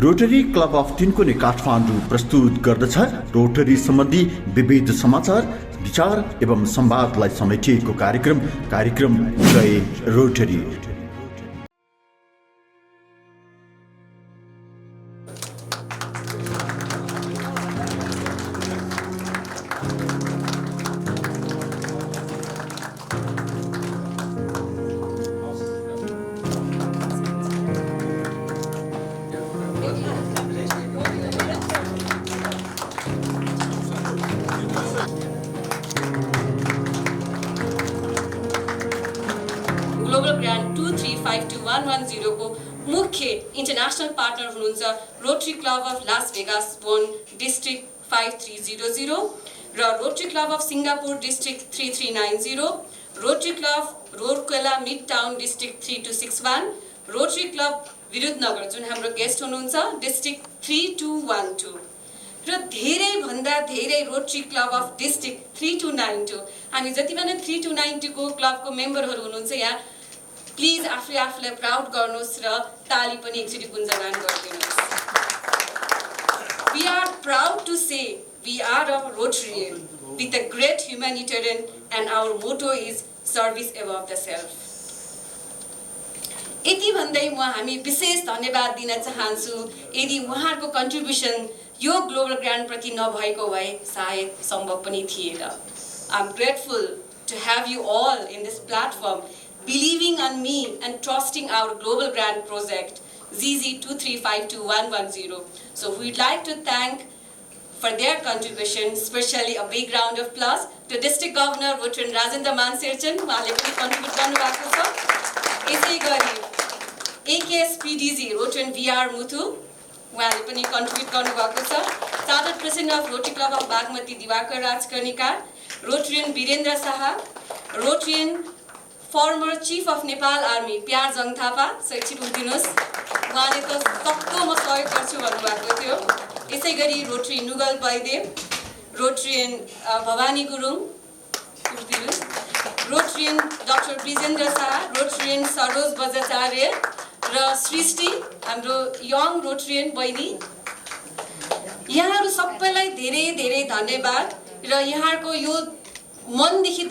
Rotary Club of Tinkune Kathmandu प्रस्तुत गर्दछ rotary सम्बन्धी विविध समाचार, विचार एवं संवादलाई समेटिएको कार्यक्रम जय रोटरी। ग्लोबल ग्रान्ड 23521110 को मुख्य इन्टरनेसनल पार्टनर हुनुहुन्छ Rotary Club of Las Vegas 1 district 5300 र Rotary Club of Singapore district 3390, Rotary Club Rourkela mid town district 3261, Rotary Club Virudhunagar जुन हाम्रो गेस्ट हुनुहुन्छ डिस्ट्रिक्ट 3212 र धेरैभन्दा धेरै रोटरी क्लब अफ डिस्ट्रिक्ट 3292। हामी जति पनि 3292 को क्लबको मेम्बरहरू हुनुहुन्छ यहाँ प्लिज आफूलाई प्राउड गर्नुहोस् र ताली पनि एकचोटि गुन्जगान गरिदिनुहोस्। We are proud to say we are a Rotarian with a great humanitarian and our motto is service above the self। यति भन्दै म हामी विशेष धन्यवाद दिन चाहन्छु। यदि उहाँहरूको कन्ट्रिब्युसन यो ग्लोबल ग्रान्ड प्रति नभएको भए सायद सम्भव पनि थिएन। I'm grateful to have you all in this platform believing on me and trusting our global grant project ZZ2352110. So we'd like to thank for their contribution, especially a big round of applause to District Governor Rotarian Rajendra Manserchan, उहाँले पनि contribute गर्नुभएको छ। यसै गरी AKSPDG Rotarian VR Muthu, उहाँले पनि contribute गर्नुभएको छ। Chartered president of Rotary Club of Bagmati Diwakar Rajkarnikar, Rotarian Virendra Shah, Rotarian former chief of Nepal army Pyar Jung Thapa, एकछिन उठिदिनुहोस्, उहाँले त सक्दो म सहयोग गर्छु भन्नुभएको थियो। यसै गरी रोटरी नुगल बैदेव, रोटरियन भवानी गुरुङ, उठिदिनुहोस्, Rotarian doctor Brijendra Shah, Rotarian Saroj Bajracharya र सृष्टि हाम्रो यङ रोटरियन बहिनी, यहाँहरू सबैलाई धेरै धेरै धन्यवाद र यहाँहरूको यो मनदेखि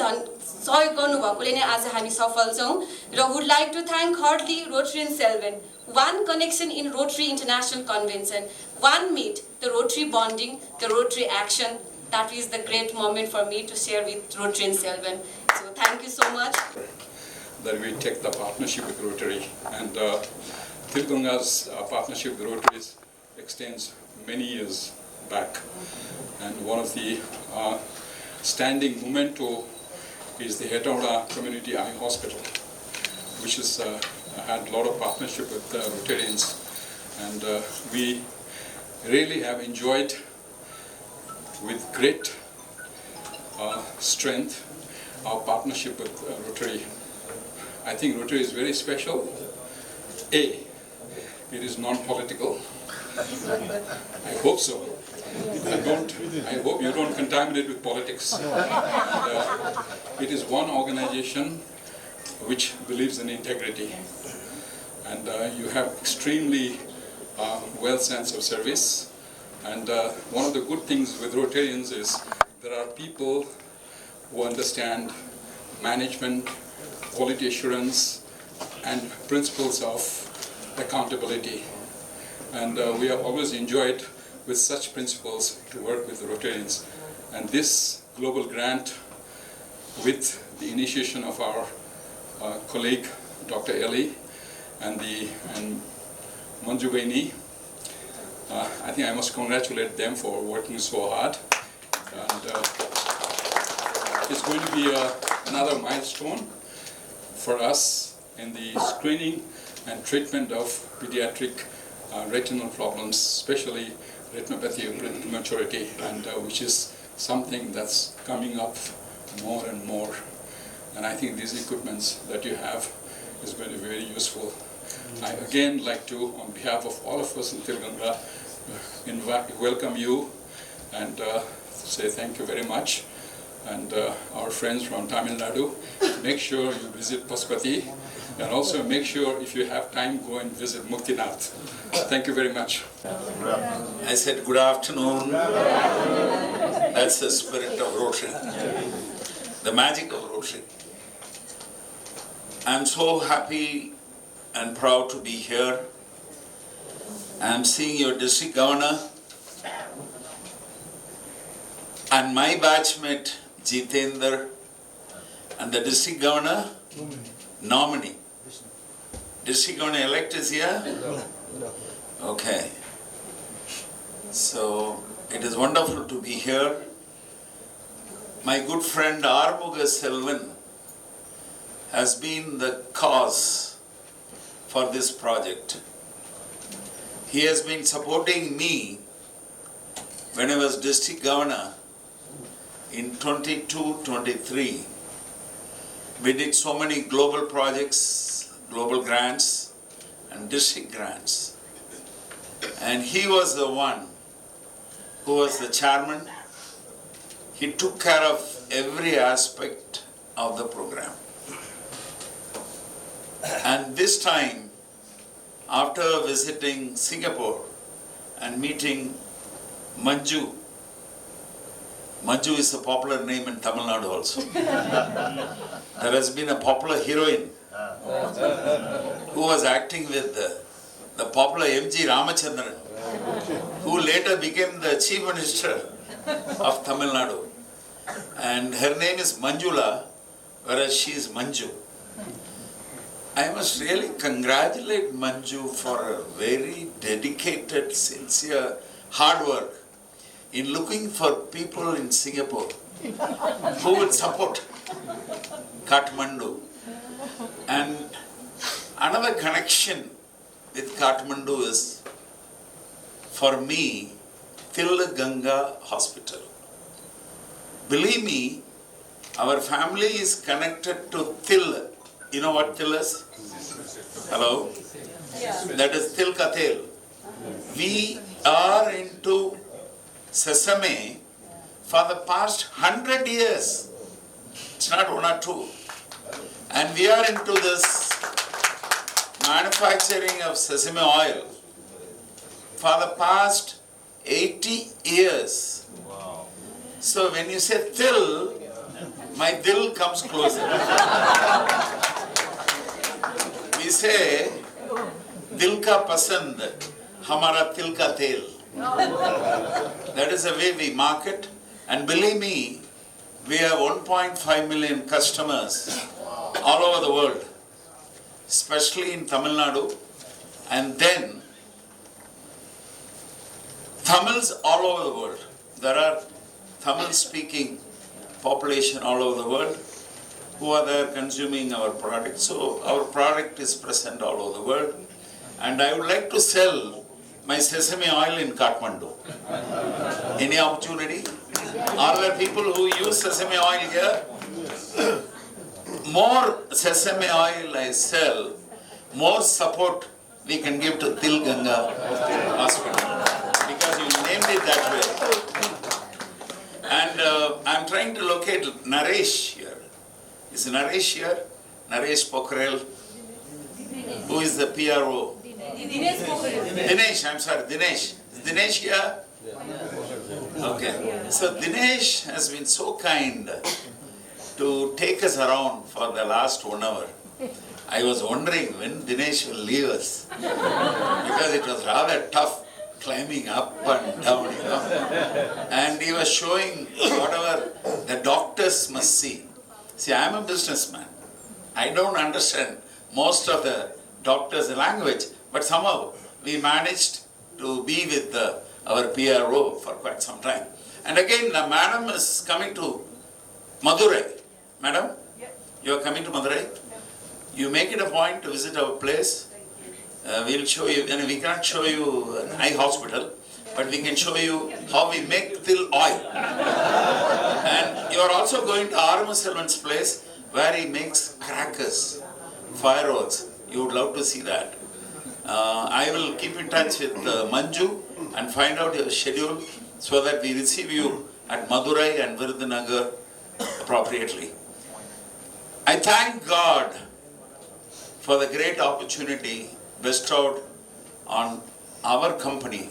सहयोग गर्नुभएकोले नै आज हामी सफल छौँ र would like to thank heartily Rotarian Selvan, one connection in Rotary International convention, one meet the Rotary bonding, the Rotary action, that is the great moment for me to share with Rotarian Selvan. So thank you so much. That we take the partnership with Rotary, and Tilgunga's partnership with Rotary extends many years back, and one of the standing memento is the Hetauda Community Eye Hospital, which has had a lot of partnership with Rotarians, and we really have enjoyed with great strength our partnership with Rotary. I think Rotary is very special. It is non-political. I hope so. I hope you don't contaminate with politics. It is one organization which believes in integrity, and you have extremely well sense of service. And one of the good things with Rotarians is there are people who understand management, quality assurance, and principles of accountability. And we have always enjoyed with such principles to work with the Rotarians. And this global grant, with the initiation of our colleague Dr. Eli and Manju Baini, I think I must congratulate them for working so hard. And it's going to be another milestone for us in the screening and treatment of pediatric retinal problems, especially retinopathy of prematurity, and which is something that's coming up more and more. And I think these equipments that you have is going to be very useful. I again like to, on behalf of all of us in Tilgunga, welcome you and say thank you very much. and our friends from Tamil Nadu, make sure you visit Pasupati, and also make sure if you have time, go and visit Muktinath. Thank you very much. I said good afternoon. That's the spirit of Rotary, the magic of Rotary. I'm so happy and proud to be here. I'm seeing your district governor and my batchmate Jitendra and the district governor nominee. District governor elect is here? Okay. So it is wonderful to be here. My good friend Armuga Selvan has been the cause for this project. He has been supporting me when I was district governor in 22-23. We did so many global projects, global grants and district grants. And he was the one who was the chairman. He took care of every aspect of the program. And this time, after visiting Singapore and meeting Manju, Manju is a popular name in Tamil Nadu also. There has been a popular heroine who was acting with the popular M.G. Ramachandran, who later became the Chief Minister of Tamil Nadu. And her name is Manjula, whereas she is Manju. I must really congratulate Manju for a very dedicated, sincere, hard work in looking for people in Singapore who will support Kathmandu. And another connection with Kathmandu is, for me, Til Ganga Hospital. Believe me, our family is connected to Til. You know what Til is? Hello? Yeah. That is Tilka Tel. We are into sesame for the past 100 years. It's not one or two. And we are into this manufacturing of sesame oil for the past 80 years. Wow. So when you say Til, my Dil comes closer. We say, Dil ka pasand, hamara til ka tel. That is the way we market. And believe me, we have 1.5 million customers all over the world, especially in Tamil Nadu. And then, Tamils all over the world. There are Tamil-speaking population all over the world who are there consuming our product. So our product is present all over the world. And I would like to sell my sesame oil in Kathmandu. Any opportunity? Are there people who use sesame oil here? More sesame oil I sell, more support we can give to Til Ganga Hospital. Because you named it that way. And I'm trying to locate Naresh here. Is Naresh here? Naresh Pokhrel. Who is the PRO? Dinesh, I'm sorry, Dinesh. Is Dinesh here? Okay. So Dinesh has been so kind to take us around for the last 1 hour. I was wondering when Dinesh will leave us. Because it was rather tough climbing up and down, you know. And he was showing whatever the doctors must see. See, I'm a businessman. I don't understand most of the doctors' language, but somehow we managed to be with our PRO for quite some time. And again, the madam is coming to Madurai. Madam, you are coming to Madurai? You make it a point to visit our place. We'll show you, and we can't show you an eye hospital, but we can show you how we make Til oil. And you are also going to Armu Selvan's place where he makes crackers, fireworks. You would love to see that. I will keep in touch with Manju and find out your schedule so that we receive you at Madurai and Virudhunagar appropriately. I thank God for the great opportunity bestowed on our company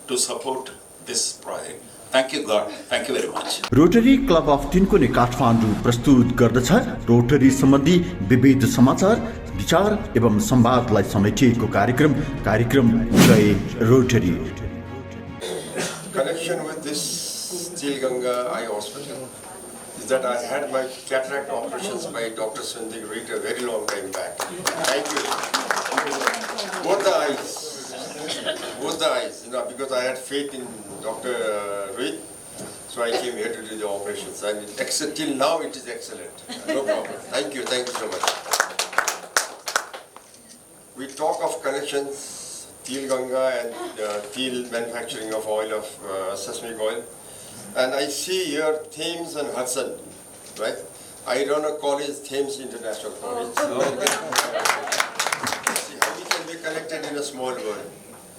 to support this project. Thank you God. Thank you very much. Rotary Club of Tinkune Kathmandu प्रस्तुत गर्दछ rotary सम्बन्धी विविध समाचार, विचार एवं संवादलाई समेटिएको कार्यक्रम जय rotary. Connection with this Steel Ganga Eye Hospital is that I had my cataract operations by Dr. Sundik Reed a very long time back. Thank you. Both the eyes, because I had faith in Dr. Reed, so I came here to do the operations. And till now it is excellent. No problem. Thank you so much. We talk of connections, Steel Ganga and steel manufacturing of oil, of seismic oil. And I see here Thames and Hudson, right? I run a college, Thames International College. See how we can be connected in a small world.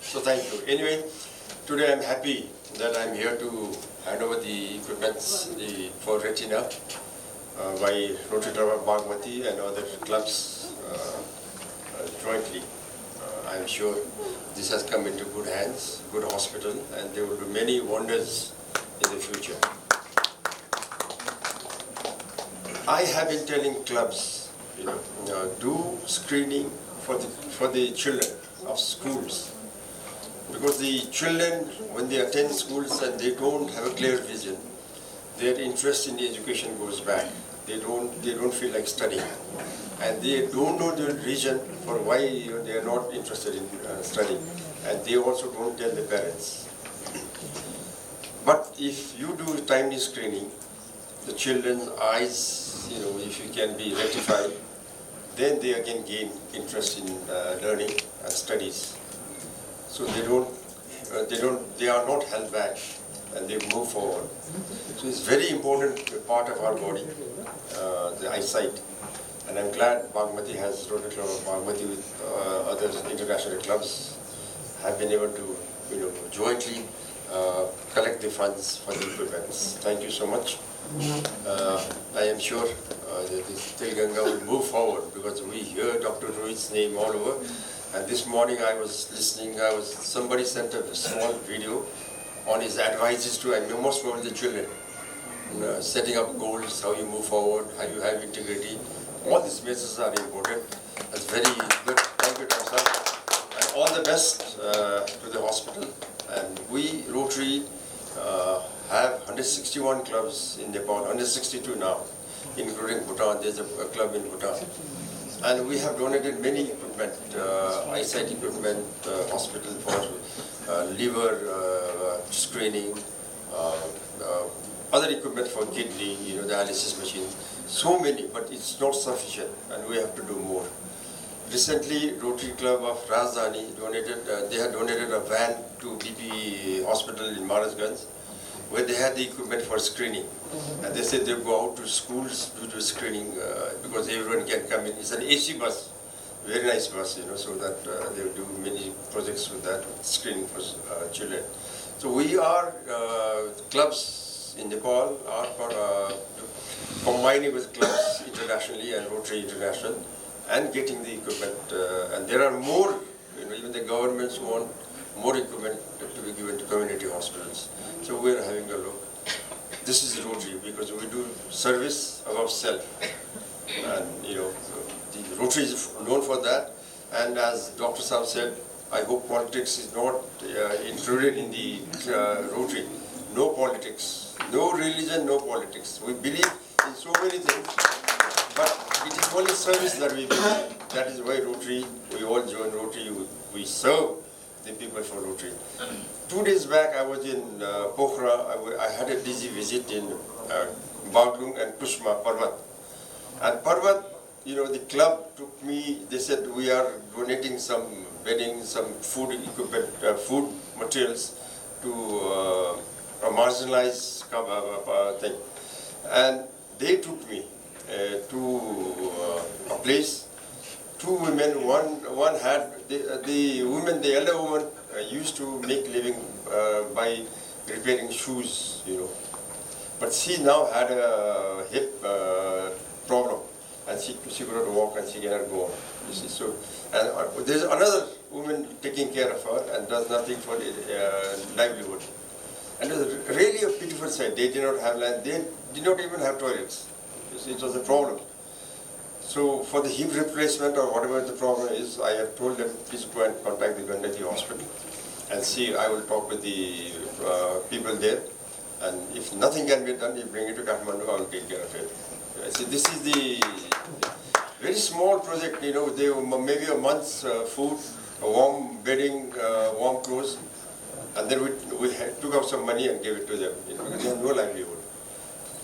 So thank you. Anyway, today I'm happy that I'm here to hand over the equipment for Retina by Rotary Club of Bagmati and other clubs jointly. I'm sure this has come into good hands, good hospital, and there will be many wonders in the future. I have been telling clubs, do screening for the children of schools, because the children, when they attend schools and they don't have a clear vision, their interest in the education goes back. They don't feel like studying, and they don't know the reason for why they are not interested in studying, and they also don't tell the parents. But if you do timely screening, the children's eyes, if you can be rectified, then they again gain interest in learning and studies. So they are not held back, and they move forward. So it's very important part of our body, the eyesight. And I'm glad Bagmati has, Rotary Club of Bagmati with other international clubs have been able to, jointly collect the funds for the equipment. Thank you so much. I am sure that the Steel Ganga will move forward, because we hear Dr. Rohit's name all over. And this morning I was listening, somebody sent a small video on his advices to, and most probably the children, setting up goals, how you move forward, how you have integrity. All these messages are important. That's very good. Thank you, Dr. And all the best to the hospital. And we, Rotary, have 161 clubs in Nepal, 162 now, including Bhutan. There's a club in Bhutan. And we have donated many equipment, eyesight equipment, hospital for liver screening, other equipment for kidney, dialysis machine. So many, but it's not sufficient, and we have to do more. Recently, Rotary Club of Rajdhani they had donated a van to BP Hospital in Maharajganj, where they had the equipment for screening. And they said they'll go out to schools to do screening because everyone can come in. It's an AC bus, very nice bus, so that they'll do many projects with that, screening for children. So we are, clubs in Nepal are combining with clubs internationally and Rotary International and getting the equipment. And there are more, even the governments want more equipment to be given to community hospitals. So we're having a look. This is Rotary, because we do service above self. And the Rotary is known for that. And as Dr. Saab said, I hope politics is not included in the Rotary. No politics, no religion, no politics. We believe in so many things, but it is only service that we believe. That is why Rotary, we all join Rotary, we serve the people for Rotary. 2 days back I was in Pokhara. I had a busy visit in Baglung and Kushma, Parvat. And Parvat, the club took me, they said we are donating some bedding, some food equipment, food materials to a marginalized thing. And they took me to a place. 2 women, one had, the elder woman used to make living by repairing shoes, But she now had a hip problem, and she could not walk and she cannot go on. You see, so and there's another woman taking care of her and does nothing for livelihood. And it was really a pitiful sight. They did not have land. They did not even have toilets. You see, it was a problem. So for the hip replacement or whatever the problem is, I have told them, please go and contact the Gandhi Hospital and see. I will talk with the people there. And if nothing can be done, you bring it to Kathmandu, I will take care of it. See, this is the very small project, you know, they maybe a month's food, a warm bedding, warm clothes, and then we took out some money and gave it to them, you know, because they have no livelihood.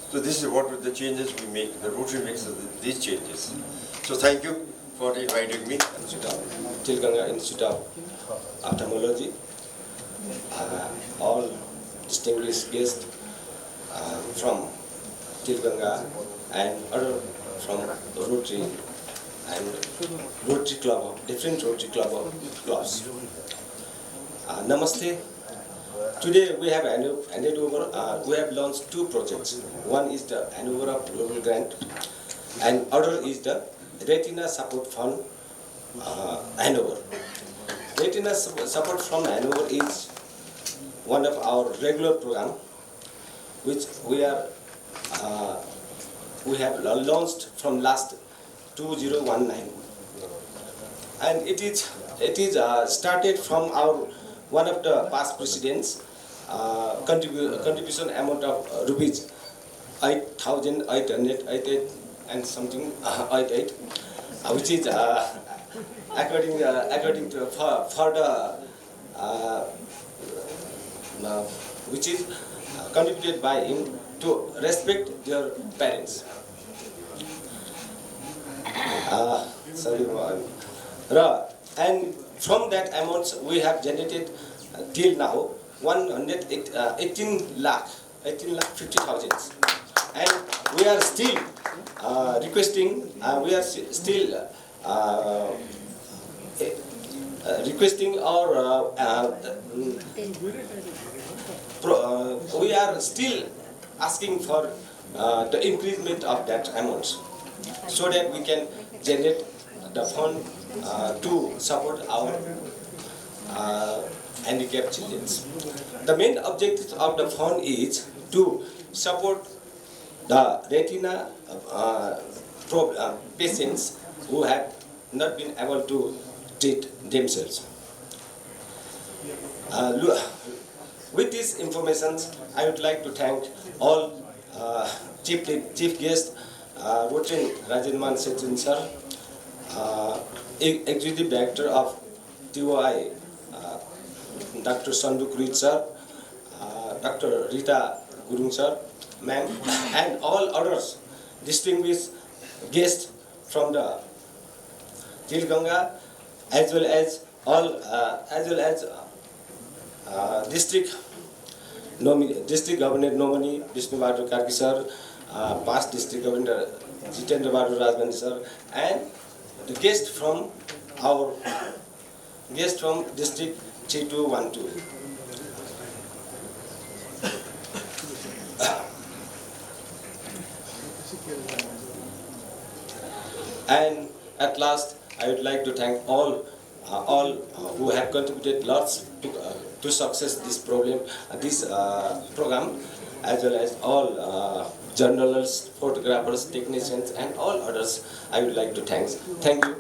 So this is what the changes we make. The Rotary makes these changes. So thank you for inviting me. Tilganga Institute of Ophthalmology, all distinguished guests from Tilganga and other from Rotary and Rotary Club, different Rotary clubs. Namaste. Today we have handed over. We have launched two projects. One is the Handover of Global Grant, and other is the Retina Support Fund handover. Retina Support Fund handover is one of our regular program, which we have launched from last 2019, and it is started from our one of the past presidents contribution amount of rupees 8,888 and something 88, which is according to for the which is contributed by him to respect their parents. And from that amount we have generated till now 18 lakh 50,000, and we are still requesting or we are still asking for the increasement of that amount, so that we can generate the fund to support our handicapped children. The main objective of the fund is to support the retina patients who have not been able to treat themselves. With these information, I would like to thank all chief guests, Rotary Rajendra Manserjan sir, Executive Director of TOI, Dr. Sandu Kurit sir, Dr. Rita Gurung sir, ma'am, and all others distinguished guests from the Tilganga, as well as district governor nominee Vishnu Bhadra Karki sir, past district governor Jitendra Bhadra Rajbandhi sir, and the guest from district 3212. And at last, I would like to thank all who have contributed lots to success this program, as well as all journalists, photographers, technicians, and all others. I would like to thank. Thank you.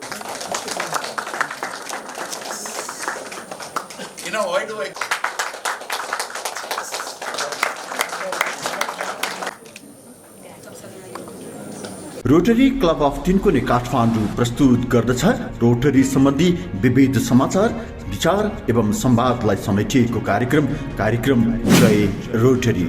You know, why do I... Rotary Club of Tinkune Kathmandu प्रस्तुत गर्दछ rotary सम्बन्धी विविध समाचार, विचार एवं संवादलाई समेटिएको कार्यक्रम जय rotary.